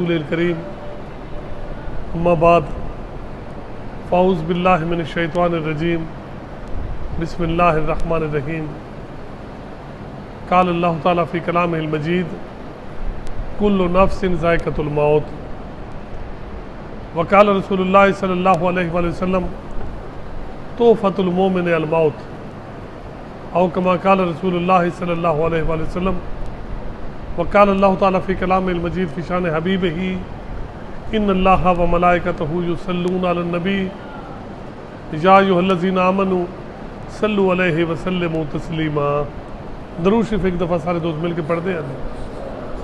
رسول الکریم اما بعد فاعوذ باللہ من الشیطان الرجیم بسم اللہ الرحمن الرحیم قال اللہ تعالیٰ فی کلامہ المجید کل نفس ذائقۃ الموت وقال رسول اللہ صلی اللہ علیہ وآلہ وسلم تحفۃ المومن الموت او کما قال رسول اللہ صلی اللہ علیہ وآلہ وسلم وقال اللہ تعالیٰ فی کلام المجید فی شان حبیبہ ان اللہ و ملائکتہ یصلون علی النبی یا ایھا الذین آمنوا صلوا علیہ وسلموا تسلیما۔ درود شریف ایک دفعہ سارے دوست مل کے پڑھتے ہیں۔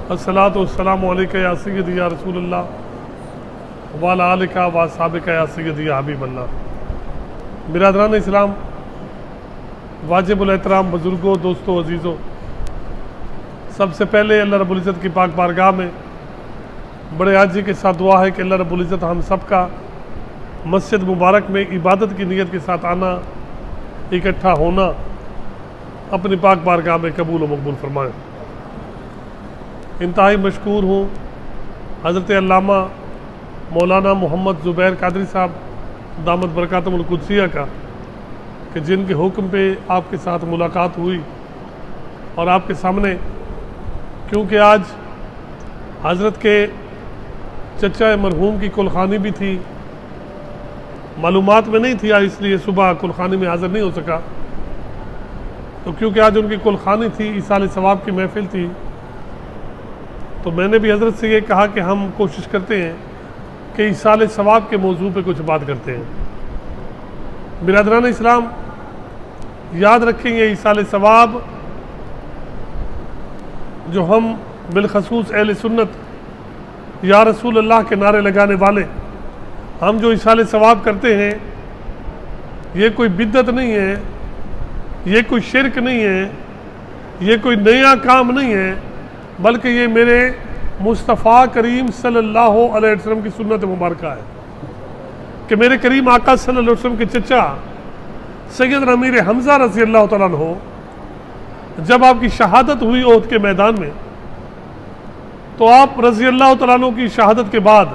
الصلاۃ والسلام علیکہ یا سیدی یا رسول اللہ وعلی آلکہ و اصحابکہ یا سیدی یا حبیب اللہ۔ برادران اسلام، واجب الاحترام بزرگوں، دوستوں، عزیزوں، سب سے پہلے اللہ رب العزت کی پاک بارگاہ میں بڑے عاجزی کے ساتھ دعا ہے کہ اللہ رب العزت ہم سب کا مسجد مبارک میں عبادت کی نیت کے ساتھ آنا، اکٹھا ہونا اپنی پاک بارگاہ میں قبول و مقبول فرمائے۔ انتہائی مشکور ہوں حضرت علامہ مولانا محمد زبیر قادری صاحب دامت برکاتہم القدسیہ کا کہ جن کے حکم پہ آپ کے ساتھ ملاقات ہوئی اور آپ کے سامنے، کیونکہ آج حضرت کے چچا مرحوم کی کلخانی بھی تھی، معلومات میں نہیں تھی، اس لیے صبح کلخانی میں حاضر نہیں ہو سکا، تو کیونکہ آج ان کی کلخانی تھی، ایصال ثواب کی محفل تھی، تو میں نے بھی حضرت سے یہ کہا کہ ہم کوشش کرتے ہیں کہ ایصال ثواب کے موضوع پہ کچھ بات کرتے ہیں۔ برادران اسلام، یاد رکھیں یہ ایصال ثواب جو ہم بالخصوص اہل سنت یا رسول اللہ کے نعرے لگانے والے ہم جو ایصال ثواب کرتے ہیں، یہ کوئی بدعت نہیں ہے، یہ کوئی شرک نہیں ہے، یہ کوئی نیا کام نہیں ہے، بلکہ یہ میرے مصطفیٰ کریم صلی اللہ علیہ وسلم کی سنت مبارکہ ہے کہ میرے کریم آقا صلی اللہ علیہ وسلم کے چچا سیدنا امیر حمزہ رضی اللہ تعالیٰ عنہ جب آپ کی شہادت ہوئی احد کے میدان میں، تو آپ رضی اللہ تعالیٰ عنہ کی شہادت کے بعد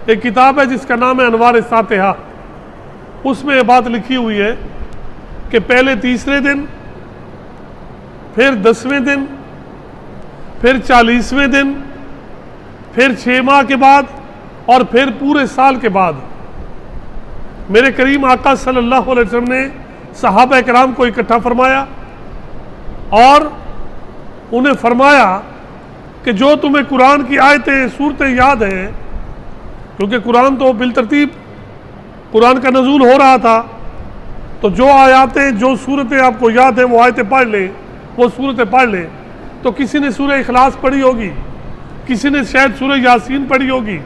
ایک کتاب ہے جس کا نام ہے انوار ساتحہ، اس میں یہ بات لکھی ہوئی ہے کہ پہلے تیسرے دن، پھر 10ویں دن، پھر 40ویں دن، پھر 6 ماہ کے بعد اور پھر پورے سال کے بعد میرے کریم آقا صلی اللہ علیہ وسلم نے صحابہ کرام کو اکٹھا فرمایا اور انہیں فرمایا کہ جو تمہیں قرآن کی آیتیں سورتیں یاد ہیں، کیونکہ قرآن تو بالترتیب قرآن کا نزول ہو رہا تھا، تو جو آیاتیں جو سورتیں آپ کو یاد ہیں وہ آیتیں پڑھ لیں، وہ سورتیں پڑھ لیں۔ تو کسی نے سورہ اخلاص پڑھی ہوگی، کسی نے شاید سورہ یاسین پڑھی ہوگی،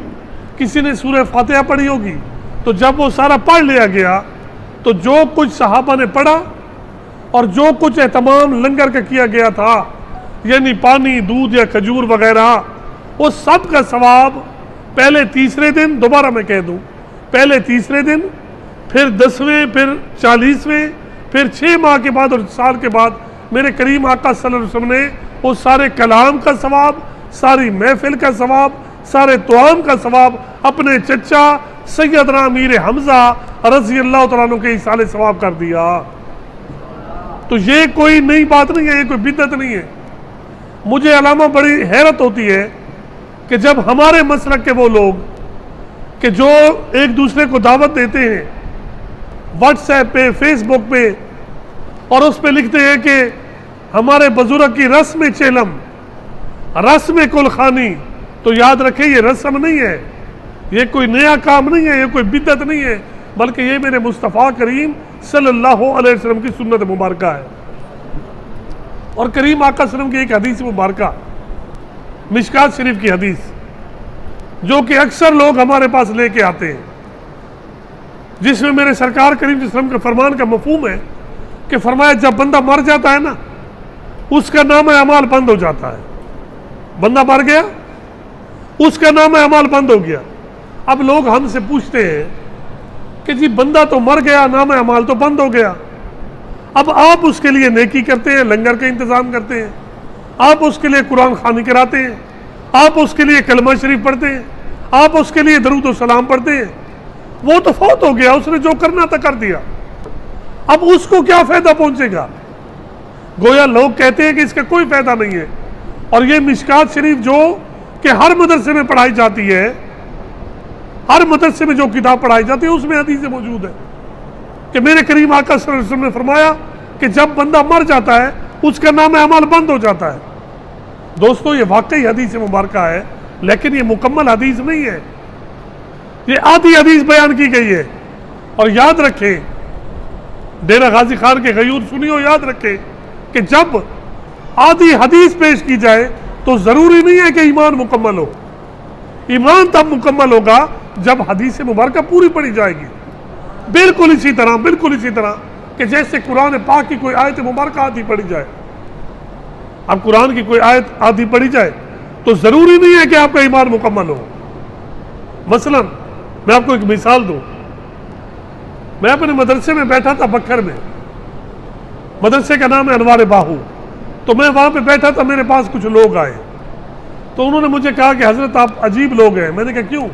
کسی نے سورہ فاتحہ پڑھی ہوگی، تو جب وہ سارا پڑھ لیا گیا تو جو کچھ صحابہ نے پڑھا اور جو کچھ اہتمام لنگر کا کیا گیا تھا، یعنی پانی، دودھ یا کھجور وغیرہ، وہ سب کا ثواب پہلے تیسرے دن، دوبارہ میں کہہ دوں، پہلے تیسرے دن، پھر 10ویں، پھر 40ویں، پھر 6 ماہ کے بعد اور سال کے بعد میرے کریم آقا صلی اللہ علیہ وسلم نے وہ سارے کلام کا ثواب، ساری محفل کا ثواب، سارے توام کا ثواب اپنے چچا سیدنا امیر حمزہ رضی اللہ تعالیٰ عنہ کے ایصال ثواب کر دیا۔ تو یہ کوئی نئی بات نہیں ہے، یہ کوئی بدعت نہیں ہے۔ مجھے علامہ بڑی حیرت ہوتی ہے کہ جب ہمارے مسلک کے وہ لوگ کہ جو ایک دوسرے کو دعوت دیتے ہیں واٹس ایپ پہ، فیس بک پہ، اور اس پہ لکھتے ہیں کہ ہمارے بزرگ کی رسم چہلم، رسم کلخانی، تو یاد رکھیں یہ رسم نہیں ہے، یہ کوئی نیا کام نہیں ہے، یہ کوئی بدعت نہیں ہے، بلکہ یہ میرے مصطفیٰ کریم صلی اللہ علیہ وسلم کی سنت مبارکہ ہے۔ اور کریم آقا صلی اللہ علیہ وسلم کی ایک حدیث مبارکہ، مشکات شریف کی حدیث، جو کہ اکثر لوگ ہمارے پاس لے کے آتے ہیں، جس میں میرے سرکار کریم صلی اللہ علیہ وسلم کے فرمان کا مفہوم ہے کہ فرمایا جب بندہ مر جاتا ہے نا، اس کا نام اعمال بند ہو جاتا ہے۔ بندہ مر گیا، اس کا نام اعمال بند ہو گیا۔ اب لوگ ہم سے پوچھتے ہیں کہ جی بندہ تو مر گیا، نام اعمال تو بند ہو گیا، اب آپ اس کے لیے نیکی کرتے ہیں، لنگر کا انتظام کرتے ہیں، آپ اس کے لیے قرآن خوانی کراتے ہیں، آپ اس کے لیے کلمہ شریف پڑھتے ہیں، آپ اس کے لیے درود و سلام پڑھتے ہیں، وہ تو فوت ہو گیا، اس نے جو کرنا تھا کر دیا، اب اس کو کیا فائدہ پہنچے گا؟ گویا لوگ کہتے ہیں کہ اس کا کوئی فائدہ نہیں ہے۔ اور یہ مشکات شریف جو کہ ہر مدرسے میں پڑھائی جاتی ہے، ہر مدرسے میں جو کتاب پڑھائی جاتی ہے اس میں حدیث موجود ہے کہ میرے کریم آقا صلی اللہ علیہ وسلم نے فرمایا کہ جب بندہ مر جاتا ہے اس کا نام اعمال بند ہو جاتا ہے۔ دوستو یہ واقعی حدیث مبارکہ ہے، لیکن یہ مکمل حدیث نہیں ہے، یہ آدھی حدیث بیان کی گئی ہے۔ اور یاد رکھیں، ڈیرہ غازی خان کے غیور سنیو، یاد رکھیں کہ جب آدھی حدیث پیش کی جائے تو ضروری نہیں ہے کہ ایمان مکمل ہو۔ ایمان تب مکمل ہوگا جب حدیث مبارکہ پوری پڑھی جائے گی۔ بالکل اسی طرح کہ جیسے قرآن پاک کی کوئی آیت مبارکہ آدھی پڑھی جائے، اب قرآن کی کوئی آیت آدھی پڑھی جائے تو ضروری نہیں ہے کہ آپ کا ایمان مکمل ہو۔ مثلا میں آپ کو ایک مثال دوں، میں اپنے مدرسے میں بیٹھا تھا بکھر میں، مدرسے کا نام ہے انوار باہو، تو میں وہاں پہ بیٹھا تھا، میرے پاس کچھ لوگ آئے تو انہوں نے مجھے کہا کہ حضرت آپ عجیب لوگ ہیں۔ میں نے کہا کیوں؟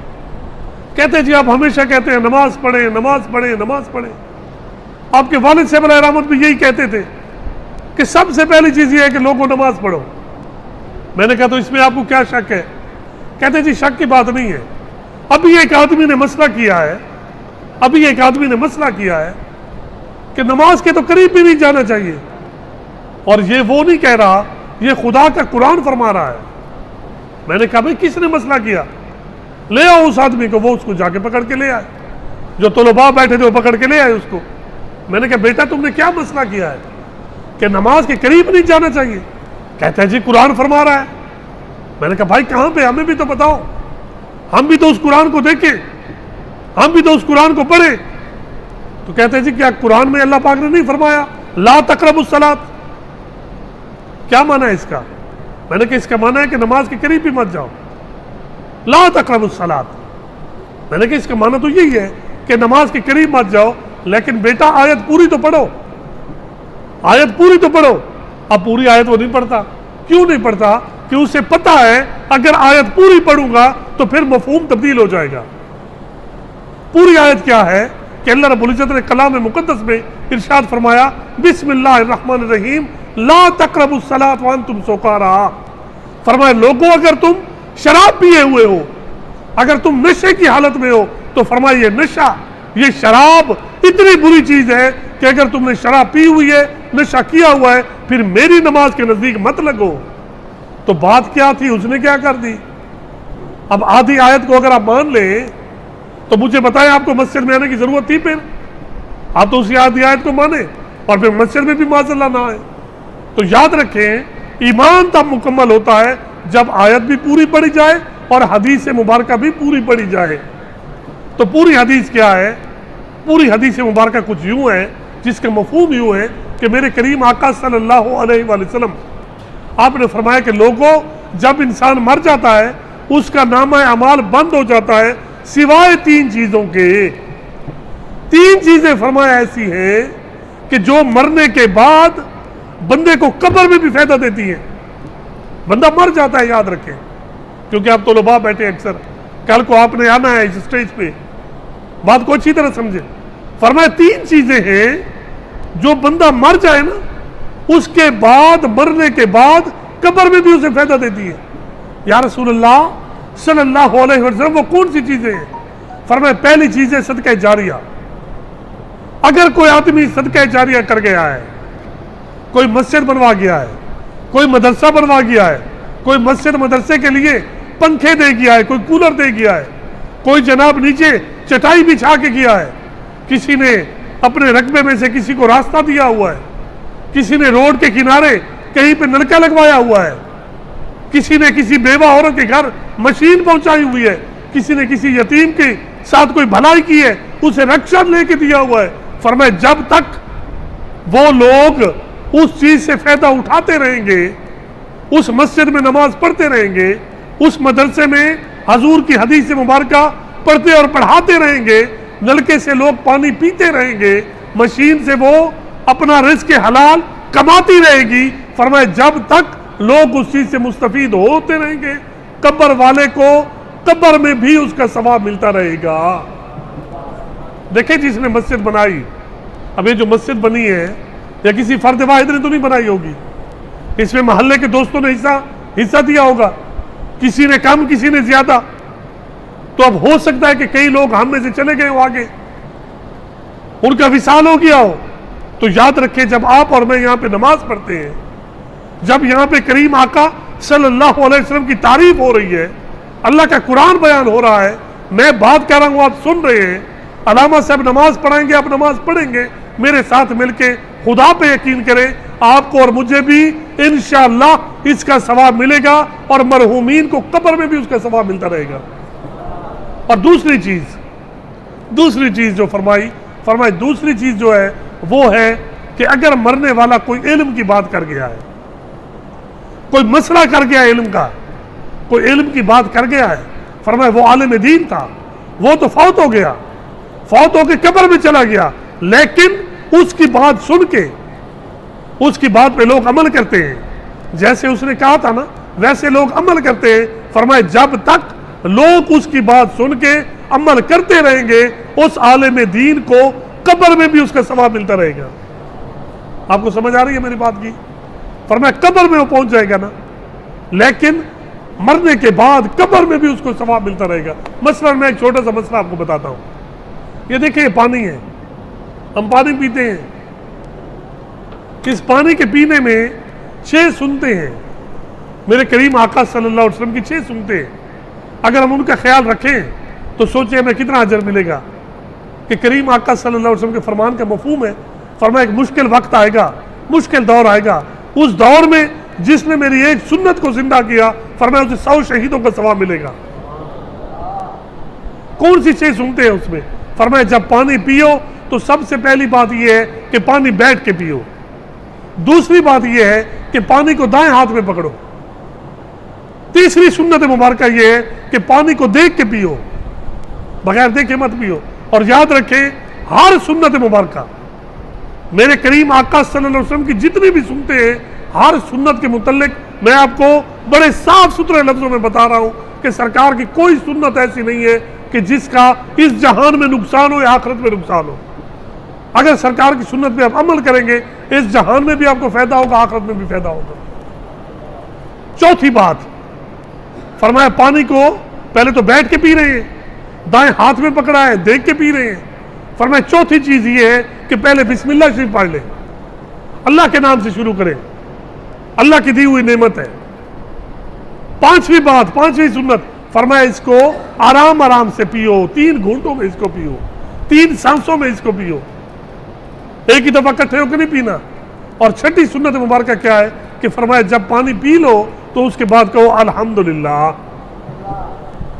کہتے جی آپ ہمیشہ کہتے ہیں نماز پڑھیں نماز پڑھیں نماز پڑھیں، آپ کے والد صاحب علیہ رحمت بھی یہی کہتے تھے کہ سب سے پہلی چیز یہ ہے کہ لوگوں نماز پڑھو۔ میں نے کہا تو اس میں آپ کو کیا شک ہے؟ کہتے جی شک کی بات نہیں ہے، ابھی ایک آدمی نے مسئلہ کیا ہے کہ نماز کے تو قریب بھی نہیں جانا چاہیے، اور یہ وہ نہیں کہہ رہا، یہ خدا کا قرآن فرما رہا ہے۔ میں نے کہا بھئی کس نے مسئلہ کیا؟ لے آؤ اس آدمی کو، وہ اس کو جا کے پکڑ کے لے آئے، جو طلباء بیٹھے تھے وہ پکڑ کے لے آئے اس کو۔ میں نے کہا بیٹا تم نے کیا مسئلہ کیا ہے کہ نماز کے قریب نہیں جانا چاہیے؟ کہتا ہے جی قرآن فرما رہا ہے۔ میں نے کہا بھائی کہاں پہ، ہمیں بھی تو بتاؤ، ہم بھی تو اس قرآن کو دیکھیں، ہم بھی تو اس قرآن کو پڑھیں۔ تو کہتے ہیں جی کیا قرآن میں اللہ پاک نے نہیں فرمایا لا تقربوا الصلاۃ؟ کیا معنی ہے اس کا؟ میں نے کہا اس کا معنی ہے کہ نماز کے قریب بھی مت جاؤ، لا تقربوا الصلاۃ۔ میں نے کہا اس کا معنی تو یہی ہے کہ نماز کے قریب مت جاؤ، لیکن بیٹا آیت پوری تو پڑھو، آیت پوری تو پڑھو۔ اب پوری آیت وہ نہیں پڑھتا، کیوں نہیں پڑھتا؟ کہ اسے پتہ ہے اگر آیت پوری پڑھوں گا تو پھر مفہوم تبدیل ہو جائے گا۔ پوری آیت کیا ہے کہ اللہ رب العزت نے کلام مقدس میں ارشاد فرمایا بسم اللہ الرحمن الرحیم لا تقربوا الصلاۃ وانتم سکارى۔ فرمایا لوگوں اگر تم شراب پیے ہوئے ہو، اگر تم نشے کی حالت میں ہو، تو فرمایا یہ نشہ، یہ شراب اتنی بری چیز ہے کہ اگر تم نے شراب پی ہوئی ہے، نشہ کیا ہوا ہے، پھر میری نماز کے نزدیک مت لگو۔ تو بات کیا تھی، اس نے کیا کر دی؟ اب آدھی آیت کو اگر آپ مان لیں تو مجھے بتائیں آپ کو مسجد میں آنے کی ضرورت تھی؟ پھر آپ تو اسی آدھی آیت کو مانیں اور پھر مسجد میں بھی معاذ اللہ نہ آئے۔ تو یاد رکھیں ایمان تب مکمل ہوتا ہے جب آیت بھی پوری پڑھی جائے اور حدیث مبارکہ بھی پوری پڑھی جائے۔ تو پوری حدیث کیا ہے؟ پوری حدیث مبارکہ کچھ یوں ہے جس کا مفہوم یوں ہے کہ میرے کریم آقا صلی اللہ علیہ وآلہ وسلم آپ نے فرمایا کہ لوگوں جب انسان مر جاتا ہے اس کا نامہ اعمال بند ہو جاتا ہے سوائے تین چیزوں کے۔ تین چیزیں فرمایا ایسی ہیں کہ جو مرنے کے بعد بندے کو قبر میں بھی فائدہ دیتی ہیں۔ بندہ مر جاتا ہے، یاد رکھیں، کیونکہ آپ طلباء بیٹھے اکثر، کل کو آپ نے آنا ہے اس اسٹیج پہ، بات کو اچھی طرح سمجھیں۔ فرمایا تین چیزیں ہیں جو بندہ مر جائے نا اس کے بعد، مرنے کے بعد قبر میں بھی اسے فائدہ دیتی ہے۔ یا رسول اللہ صلی اللہ علیہ وسلم وہ کون سی چیزیں ہیں؟ فرمایا پہلی چیز ہے صدقہ جاریہ۔ اگر کوئی آدمی صدقہ جاریہ کر گیا ہے، کوئی مسجد بنوا گیا ہے، کوئی مدرسہ بنوا گیا ہے، کوئی مسجد مدرسے کے لیے پنکھے دے گیا ہے، کوئی کولر دے گیا ہے، کوئی جناب نیچے چٹائی بچھا کے گیا ہے، کسی نے اپنے رقبے میں سے کسی کو راستہ دیا ہوا ہے، کسی نے روڈ کے کنارے کہیں پہ نلکا لگوایا ہوا ہے، کسی نے کسی بیوہ عورت کے گھر مشین پہنچائی ہوئی ہے، کسی نے کسی یتیم کے ساتھ کوئی بھلائی کی ہے، اسے رکشہ لے کے دیا ہوا ہے۔ فرمایا جب تک وہ لوگ اس چیز سے فائدہ اٹھاتے رہیں گے، اس مسجد میں نماز پڑھتے رہیں گے، اس مدرسے میں حضور کی حدیث مبارکہ پڑھتے اور پڑھاتے رہیں گے، نلکے سے لوگ پانی پیتے رہیں گے، مشین سے وہ اپنا رزق حلال کماتی رہے گی۔ فرمایا جب تک لوگ اس چیز سے مستفید ہوتے رہیں گے، قبر والے کو قبر میں بھی اس کا ثواب ملتا رہے گا۔ دیکھیں جس نے مسجد بنائی، اب یہ جو مسجد بنی ہے یا کسی فرد واحد نے تو نہیں بنائی ہوگی، اس میں محلے کے دوستوں نے حصہ دیا ہوگا، کسی نے کم کسی نے زیادہ، تو اب ہو سکتا ہے کہ کئی لوگ ہم میں سے چلے گئے ہو آگے، ان کا وصال ہو گیا ہو۔ تو یاد رکھیں جب آپ اور میں یہاں پہ نماز پڑھتے ہیں، جب یہاں پہ کریم آقا صلی اللہ علیہ وسلم کی تعریف ہو رہی ہے، اللہ کا قرآن بیان ہو رہا ہے، میں بات کر رہا ہوں آپ سن رہے ہیں، علامہ صاحب نماز پڑھائیں گے، آپ نماز پڑھیں گے، میرے ساتھ مل کے خدا پہ یقین کریں، آپ کو اور مجھے بھی انشاءاللہ اس کا ثواب ملے گا، اور مرحومین کو قبر میں بھی اس کا ثواب ملتا رہے گا۔ اور دوسری چیز جو فرمائی دوسری چیز جو ہے وہ ہے کہ اگر مرنے والا کوئی علم کی بات کر گیا ہے، کوئی مسئلہ کر گیا ہے، علم کا کوئی علم کی بات کر گیا ہے، فرمایا وہ عالم دین تھا، وہ تو فوت ہو گیا، فوت ہو کے قبر میں چلا گیا، لیکن اس کی بات سن کے اس کی بات پہ لوگ عمل کرتے ہیں، جیسے اس نے کہا تھا نا ویسے لوگ عمل کرتے ہیں۔ فرمایا جب تک لوگ اس کی بات سن کے عمل کرتے رہیں گے، اس عالم دین کو قبر میں بھی اس کا ثواب ملتا رہے گا۔ آپ کو سمجھ آ رہی ہے میری بات کی؟ فرمایا قبر میں وہ پہنچ جائے گا نا، لیکن مرنے کے بعد قبر میں بھی اس کو ثواب ملتا رہے گا۔ مثلا میں ایک چھوٹا سا مسئلہ آپ کو بتاتا ہوں، یہ دیکھیں یہ پانی ہے، ہم پانی پیتے ہیں، اس پانی کے پینے میں 6 سنتے ہیں، میرے کریم آقا صلی اللہ علیہ وسلم کی 6 سنتے ہیں، اگر ہم ان کا خیال رکھیں تو سوچیں ہمیں کتنا اجر ملے گا کہ کریم آقا صلی اللہ علیہ وسلم کے فرمان کا مفہوم ہے۔ فرمایا ایک مشکل وقت آئے گا، مشکل دور آئے گا، اس دور میں جس نے میری ایک سنت کو زندہ کیا، فرمایا اسے 100 شہیدوں کا ثواب ملے گا۔ کون سی 6 سنتے ہیں اس میں؟ فرمایا جب پانی پیو تو سب سے پہلی بات یہ ہے کہ پانی بیٹھ کے پیو، دوسری بات یہ ہے کہ پانی کو دائیں ہاتھ میں پکڑو، تیسری سنت مبارکہ یہ ہے کہ پانی کو دیکھ کے پیو، بغیر دیکھے مت پیو۔ اور یاد رکھیں ہر سنت مبارکہ میرے کریم آقا صلی اللہ علیہ وسلم کی جتنی بھی سنتے ہیں، ہر سنت کے متعلق میں آپ کو بڑے صاف ستھرے لفظوں میں بتا رہا ہوں کہ سرکار کی کوئی سنت ایسی نہیں ہے کہ جس کا اس جہان میں نقصان ہو یا آخرت میں نقصان ہو۔ اگر سرکار کی سنت پہ آپ عمل کریں گے، اس جہان میں بھی آپ کو فائدہ ہوگا، آخرت میں بھی فائدہ ہوگا۔ چوتھی بات فرمایا پانی کو پہلے تو بیٹھ کے پی رہے ہیں، دائیں ہاتھ میں پکڑا ہے، دیکھ کے پی رہے ہیں۔ فرمایا چوتھی چیز یہ ہے کہ پہلے بسم اللہ شریف پڑھ لیں، اللہ کے نام سے شروع کریں، اللہ کی دی ہوئی نعمت ہے۔ پانچویں سنت فرمایا اس کو آرام آرام سے پیو، 3 گھونٹوں میں اس کو پیو، 3 سانسوں میں اس کو پیو، ایک ہی دفعہ کٹھے ہو کے نہیں پینا۔ اور چھٹی سنت مبارکہ کیا ہے کہ فرمایا جب پانی پی لو تو اس کے بعد کہو الحمدللہ،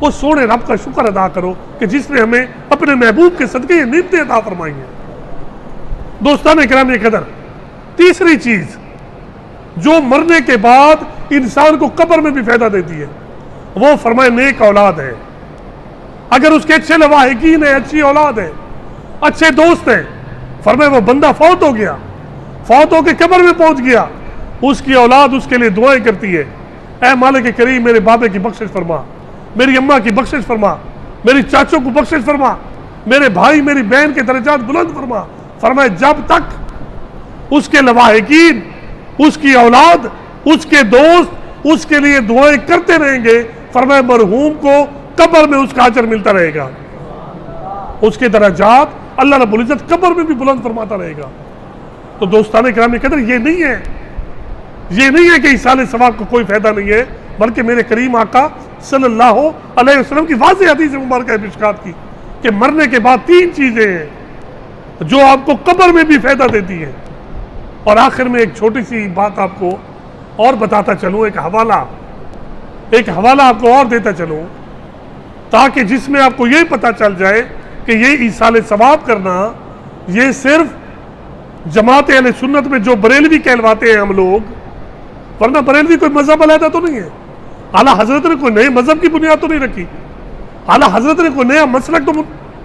وہ سونے رب کا شکر ادا کرو کہ جس نے ہمیں اپنے محبوب کے صدقے یہ نعمتیں عطا فرمائی ہیں۔ دوستان کرام قدر، تیسری چیز جو مرنے کے بعد انسان کو قبر میں بھی فائدہ دیتی ہے، وہ فرمائے نیک اولاد ہے۔ اگر اس کے اچھے لواحقین ہیں، اچھی اولاد ہے، اچھے دوست ہیں، فرمائے وہ بندہ فوت ہو گیا، فوت ہو کے قبر میں پہنچ گیا، اس کی اولاد اس کے لیے دعائیں کرتی ہے، اے مالک کریم میرے بابے کی بخشش فرما، میری اماں کی بخشش فرما، میری چاچوں کو بخشش فرما، میرے بھائی میری بہن کے درجات بلند فرما۔ فرمائے جب تک اس کے لواحقین، اس کی اولاد، اس کے دوست اس کے لیے دعائیں کرتے رہیں گے، فرمائے مرحوم کو قبر میں اس کا اجر ملتا رہے گا، اس کے درجات اللہ رب العزت قبر میں بھی بلند فرماتا رہے گا۔ تو دوستان کرام قدر، یہ نہیں ہے کہ ایصال ثواب کو کوئی فائدہ نہیں ہے، بلکہ میرے کریم آقا صلی اللہ علیہ وسلم کی واضح حدیث مبارکہ ارشاد کی کہ مرنے کے بعد 3 چیزیں ہیں جو آپ کو قبر میں بھی فائدہ دیتی ہیں۔ اور آخر میں ایک چھوٹی سی بات آپ کو اور بتاتا چلوں، ایک حوالہ آپ کو اور دیتا چلوں، تاکہ جس میں آپ کو یہ پتہ چل جائے کہ یہ ایصال ثواب کرنا یہ صرف جماعت اہل سنت میں جو بریلوی کہلواتے ہیں ہم لوگ، ورنہ بریلوی کوئی مذہب علیحدہ تو نہیں ہے، اعلیٰ حضرت نے کوئی نئے مذہب کی بنیاد تو نہیں رکھی، اعلیٰ حضرت نے کوئی نیا مسلک تو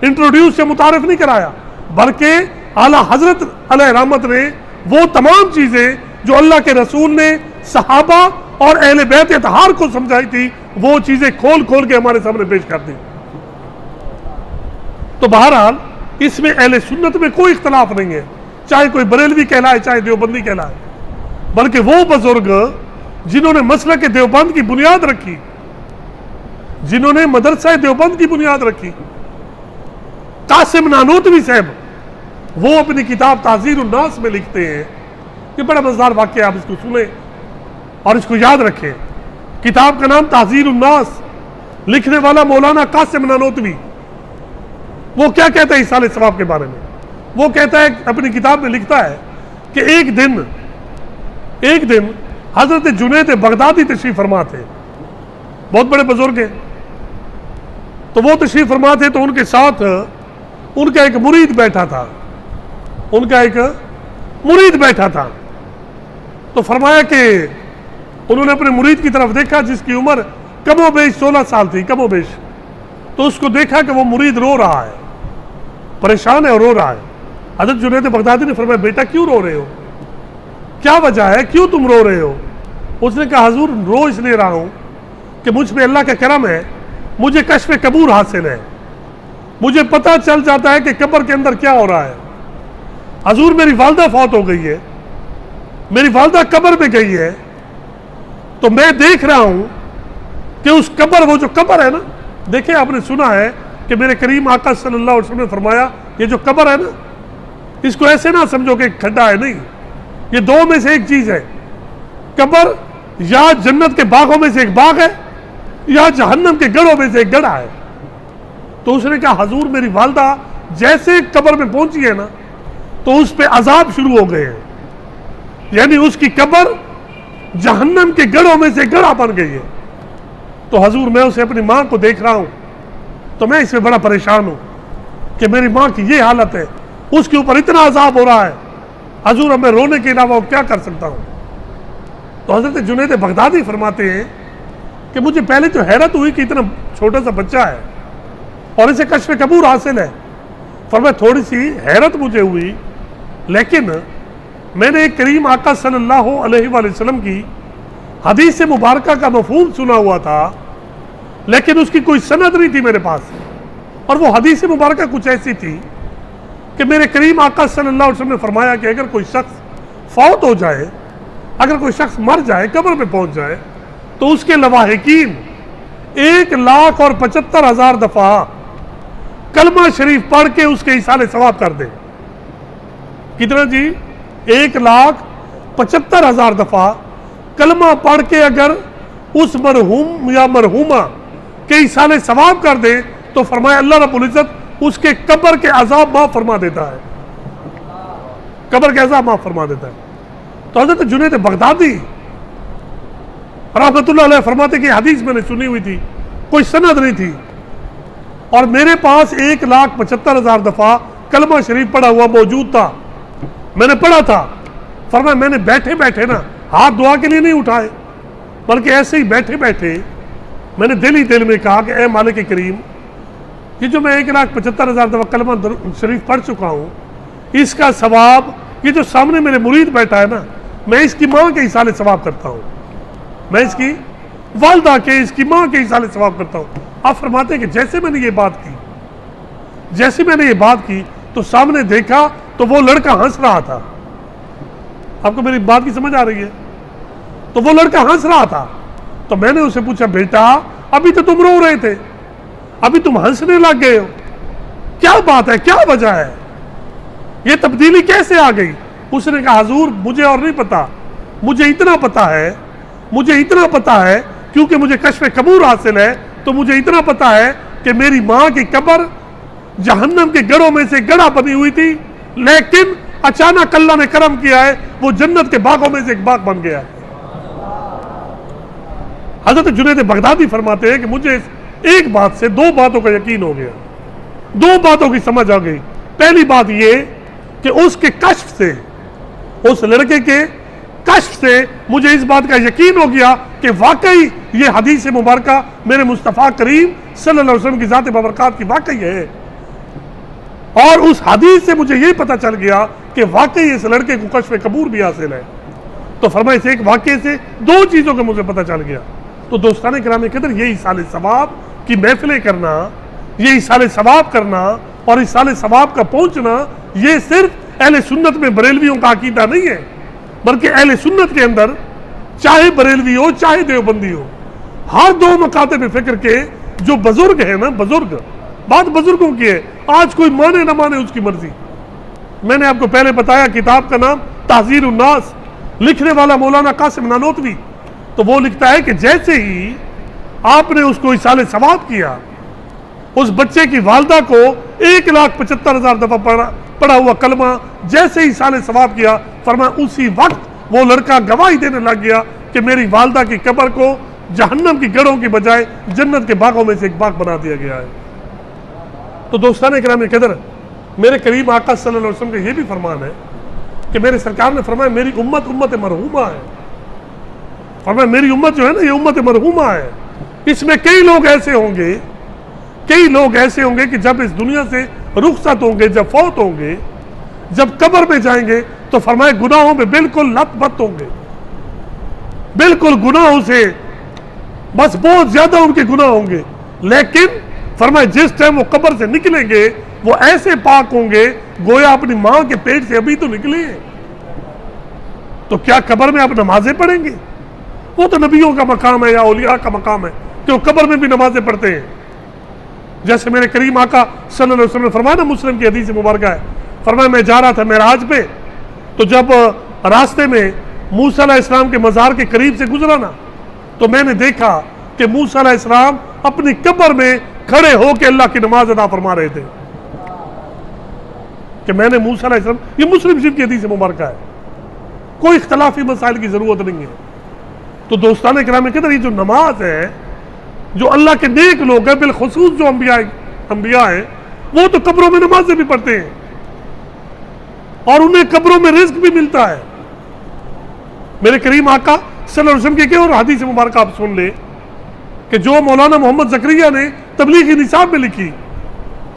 انٹروڈیوس یا متعارف نہیں کرایا، بلکہ اعلیٰ حضرت علیہ رحمت نے وہ تمام چیزیں جو اللہ کے رسول نے صحابہ اور اہل بیت اطہار کو سمجھائی تھی، وہ چیزیں کھول کھول کے ہمارے سامنے پیش کر دی۔ تو بہرحال اس میں اہل سنت میں کوئی اختلاف نہیں ہے، چاہے کوئی بریلوی کہلائے چاہے دیوبندی کہلائے، بلکہ وہ بزرگ جنہوں نے مسلک دیوبند کی بنیاد رکھی، جنہوں نے مدرسہ دیوبند کی بنیاد رکھی، قاسم نانوتوی صاحب، وہ اپنی کتاب تحذیر الناس میں لکھتے ہیں، یہ بڑا مزدار واقعہ ہے، آپ اس کو سنیں اور اس کو یاد رکھیں۔ کتاب کا نام تحذیر الناس، لکھنے والا مولانا قاسم نانوتوی۔ وہ کیا کہتا ہے ایصال ثواب کے بارے میں؟ وہ کہتا ہے، اپنی کتاب میں لکھتا ہے کہ ایک دن حضرت جنید بغدادی تشریف فرما تھے، بہت بڑے بزرگ ہیں، تو وہ تشریف فرما تھے، تو ان کے ساتھ ان کا ایک مرید بیٹھا تھا، تو فرمایا کہ انہوں نے اپنے مرید کی طرف دیکھا جس کی عمر کم و بیش 16 سال تھی، کم و بیش، تو اس کو دیکھا کہ وہ مرید رو رہا ہے، پریشان ہے اور رو رہا ہے۔ حضرت جنید بغدادی نے فرمایا بیٹا کیوں رو رہے ہو، کیا وجہ ہے، کیوں تم رو رہے ہو؟ اس نے کہا حضور رو اس لیے رہا ہوں کہ مجھ پہ اللہ کا کرم ہے، مجھے کشف قبور حاصل ہے، مجھے پتہ چل جاتا ہے کہ قبر کے اندر کیا ہو رہا ہے۔ حضور میری والدہ فوت ہو گئی ہے، میری والدہ قبر میں گئی ہے، تو میں دیکھ رہا ہوں کہ اس قبر، وہ جو قبر ہے نا، دیکھیں آپ نے سنا ہے کہ میرے کریم آقا صلی اللہ علیہ وسلم نے فرمایا یہ جو قبر ہے نا، اس کو ایسے نہ سمجھو کہ کھڈا ہے، نہیں، یہ دو میں سے ایک چیز ہے۔ قبر یا جنت کے باغوں میں سے ایک باغ ہے یا جہنم کے گڑھوں میں سے ایک گڑھا ہے۔ تو اس نے کہا حضور میری والدہ جیسے قبر میں پہنچی ہے نا، تو اس پہ عذاب شروع ہو گئے ہیں، یعنی اس کی قبر جہنم کے گڑھوں میں سے گڑھا بن گئی ہے۔ تو حضور میں اسے اپنی ماں کو دیکھ رہا ہوں، تو میں اس میں بڑا پریشان ہوں کہ میری ماں کی یہ حالت ہے، اس کے اوپر اتنا عذاب ہو رہا ہے، حضور اب میں رونے کے علاوہ کیا کر سکتا ہوں؟ تو حضرت جنید بغدادی فرماتے ہیں کہ مجھے پہلے تو حیرت ہوئی کہ اتنا چھوٹا سا بچہ ہے اور اسے کشف قبور حاصل ہے، فرمایا تھوڑی سی حیرت مجھے ہوئی، لیکن میں نے ایک کریم آقا صلی اللہ علیہ وآلہ وسلم کی حدیث مبارکہ کا مفہوم سنا ہوا تھا، لیکن اس کی کوئی سند نہیں تھی میرے پاس، اور وہ حدیث مبارکہ کچھ ایسی تھی کہ میرے کریم آقا صلی اللہ علیہ وسلم نے فرمایا کہ اگر کوئی شخص فوت ہو جائے، اگر کوئی شخص مر جائے، قبر میں پہنچ جائے، تو اس کے لواحقین 1,75,000 دفعہ کلمہ شریف پڑھ کے اس کے ایصال ثواب کر دیں۔ کتنا جی؟ 1,75,000 دفعہ کلمہ پڑھ کے اگر اس مرحوم یا مرحومہ کے ایصال ثواب کر دیں تو فرمایا اللہ رب العزت اس کے قبر کے عذاب معاف فرما دیتا ہے، قبر کے عذاب معاف فرما دیتا ہے۔ تو حضرت جنید بغدادی رحمۃ اللہ علیہ فرماتے کہ حدیث میں نے سنی ہوئی تھی، کوئی سند نہیں تھی، اور میرے پاس 1,75,000 دفعہ کلمہ شریف پڑھا ہوا موجود تھا، میں نے پڑھا تھا۔ فرمایا میں نے بیٹھے بیٹھے نا ہاتھ دعا کے لیے نہیں اٹھائے، بلکہ ایسے ہی بیٹھے بیٹھے میں نے دل ہی دل میں کہا کہ اے مالک کریم، یہ جو میں 1,75,000 دفعہ کلمہ شریف پڑھ چکا ہوں، اس کا ثواب یہ جو سامنے میرے مرید بیٹھا ہے نا، میں اس کی ماں کے ایصال ثواب کرتا ہوں، میں اس کی والدہ کے، اس کی ماں کے ایصال ثواب کرتا ہوں۔ آپ فرماتے ہیں کہ جیسے میں نے یہ بات کی تو سامنے دیکھا تو وہ لڑکا ہنس رہا تھا۔ آپ کو میری بات کی سمجھ آ رہی ہے؟ تو وہ لڑکا ہنس رہا تھا، تو میں نے اسے پوچھا بیٹا ابھی تو تم رو رہے تھے، ابھی تم ہنسنے لگ گئے ہو، کیا بات ہے، کیا وجہ ہے، یہ تبدیلی کیسے آ گئی؟ اس نے کہا حضور مجھے اور نہیں پتا، مجھے اتنا پتا ہے کیونکہ مجھے کشف قبور حاصل ہے، تو مجھے اتنا پتا ہے کہ میری ماں کی قبر جہنم کے گڑھوں میں سے گڑھا بنی ہوئی تھی، لیکن اچانک اللہ نے کرم کیا ہے وہ جنت کے باغوں میں سے ایک باغ بن گیا ہے۔ حضرت جنید بغدادی فرماتے ہیں کہ مجھے ایک بات سے 2 باتوں کا یقین ہو گیا، 2 باتوں کی سمجھ آ گئی۔ پہلی بات یہ کہ اس کے کشف سے، اس لڑکے کے کشف سے مجھے اس بات کا یقین ہو گیا کہ واقعی یہ حدیث مبارکہ میرے مصطفیٰ کریم صلی اللہ علیہ وسلم کی ذات بابرکات کی واقعی ہے، اور اس حدیث سے مجھے یہ پتہ چل گیا کہ واقعی اس لڑکے کو کشف قبور بھی حاصل ہے۔ تو فرمایا اس ایک واقعے سے دو چیزوں کا مجھے پتہ چل گیا. تو دوستان کرام قدر یہ ایصال ثواب کی محفلیں کرنا، یہ ایصال ثواب کرنا اور ایصال ثواب کا پہنچنا، یہ صرف اہل سنت میں بریلویوں کا عقیدہ نہیں ہے، بلکہ اہل سنت کے اندر چاہے بریلوی ہو چاہے دیوبندی ہو، ہر دو مکاتب فکر کے جو بزرگ ہیں نا، بزرگ بات بزرگوں کی ہے. آج کوئی مانے نہ مانے اس کی مرضی. میں نے آپ کو پہلے بتایا کتاب کا نام تحذیر الناس، لکھنے والا مولانا قاسم نانوتوی. تو وہ لکھتا ہے کہ جیسے ہی آپ نے اس کو ایصال ثواب کیا، اس بچے کی والدہ کو 1,75,000 دفعہ پڑھا ہوا کلمہ جیسے ہی ایصال ثواب کیا، فرمایا اسی وقت وہ لڑکا گواہی دینے لگ گیا کہ میری والدہ کی قبر کو جہنم کی گڑھوں کی بجائے جنت کے باغوں میں سے ایک باغ بنا دیا گیا ہے. تو دوستان کرام قدر، میرے کریم آقا صلی اللہ علیہ وسلم کا یہ بھی فرمان ہے کہ میرے سرکار نے فرمایا میری امت امت مرحومہ ہے. فرمایا میری امت جو ہے نا یہ امت مرحومہ ہے. اس میں کئی لوگ ایسے ہوں گے کہ جب اس دنیا سے رخصت ہوں گے، جب فوت ہوں گے، جب قبر میں جائیں گے تو فرمایا گناہوں میں بالکل لت پت ہوں گے، بالکل گناہوں سے بس بہت زیادہ ان کے گناہ ہوں گے. لیکن فرمایا جس ٹائم وہ قبر سے نکلیں گے وہ ایسے پاک ہوں گے گویا اپنی ماں کے پیٹ سے ابھی تو نکلے ہیں. تو کیا قبر میں آپ نمازیں پڑھیں گے؟ وہ تو نبیوں کا مقام ہے یا اولیاء کا مقام ہے کہ وہ قبر میں بھی نمازیں پڑھتے ہیں. جیسے میرے کریم آقا صلی اللہ علیہ وسلم نے فرمایا نا، مسلم کی حدیث مبارکہ ہے، فرمایا میں جا رہا تھا معراج پہ، تو جب راستے میں موسیٰ علیہ السلام کے مزار کے قریب سے گزرا نا، تو میں نے دیکھا کہ موسیٰ علیہ السلام اپنی قبر میں کھڑے ہو کے اللہ کی نماز ادا فرما رہے تھے. کہ میں نے موسیٰ علیہ السلام، یہ مسلم شریف کی حدیث مبارکہ ہے، کوئی اختلافی مسائل کی ضرورت نہیں ہے. تو دوستان کرام قدر، یہ جو نماز ہے، جو اللہ کے نیک لوگ ہیں، بالخصوص جو انبیاء ہیں، وہ تو قبروں میں نمازیں بھی پڑھتے ہیں اور انہیں قبروں میں رزق بھی ملتا ہے. میرے کریم آقا صلی اللہ علیہ وسلم کی اور حدیث مبارکہ آپ سن لیں کہ جو مولانا محمد زکریا نے تبلیغی نصاب میں لکھی،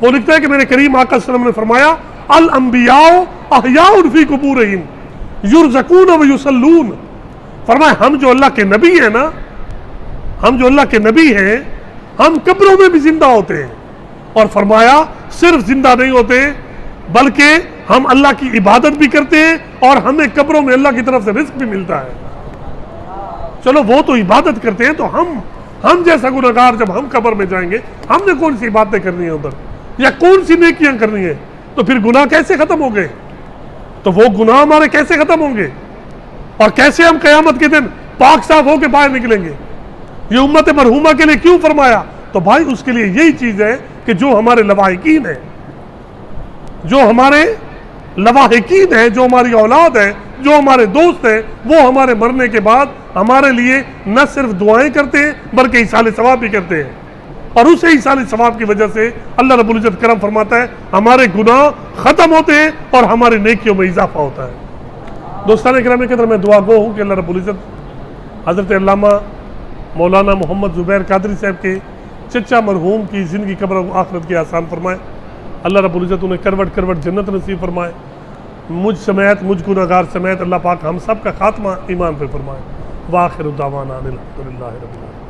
وہ لکھتا ہے کہ میرے کریم آقا صلی اللہ علیہ وسلم نے فرمایا الانبیاء احیاء فی قبورہم یرزقون و یصلون. فرمایا ہم جو اللہ کے نبی ہیں نا، ہم جو اللہ کے نبی ہیں، ہم قبروں میں بھی زندہ ہوتے ہیں. اور فرمایا صرف زندہ نہیں ہوتے بلکہ ہم اللہ کی عبادت بھی کرتے ہیں اور ہمیں قبروں میں اللہ کی طرف سے رزق بھی ملتا ہے. چلو وہ تو عبادت کرتے ہیں، تو ہم جیسا گناہگار جب ہم قبر میں جائیں گے، ہم نے کون سی باتیں کرنی ہیں ادھر، یا کون سی نیکیاں کرنی ہیں؟ تو پھر گناہ کیسے ختم ہوں گے؟ تو وہ گناہ ہمارے کیسے ختم ہوں گے؟ اور کیسے ہم قیامت کے دن پاک صاف ہو کے باہر نکلیں گے؟ یہ امت مرحومہ کے لیے کیوں فرمایا؟ تو بھائی اس کے لیے یہی چیز ہے کہ جو ہمارے لواحقین ہیں، جو ہمارے لواحقین ہیں، جو ہماری اولاد ہے، جو ہمارے دوست ہیں، وہ ہمارے مرنے کے بعد ہمارے لیے نہ صرف دعائیں کرتے ہیں بلکہ ایصال ثواب بھی کرتے ہیں. اور اسے ایصال ثواب کی وجہ سے اللہ رب العزت کرم فرماتا ہے ہمارے گناہ ختم ہوتے ہیں اور ہماری نیکیوں میں اضافہ ہوتا ہے. دوستان کرام کے اندر میں دعا گو ہوں کہ اللہ رب العزت حضرت علامہ مولانا محمد زبیر قادری صاحب کے چچا مرحوم کی زندگی قبر و آخرت کی آسان فرمائے. اللہ رب العزت انہیں کروٹ کروٹ جنت نصیب فرمائے. مجھ سمیت، مجھ گناہگار سمیت اللہ پاک ہم سب کا خاتمہ ایمان پہ فرمائے. وآخر دعوانا الحمدللہ رب العالمین.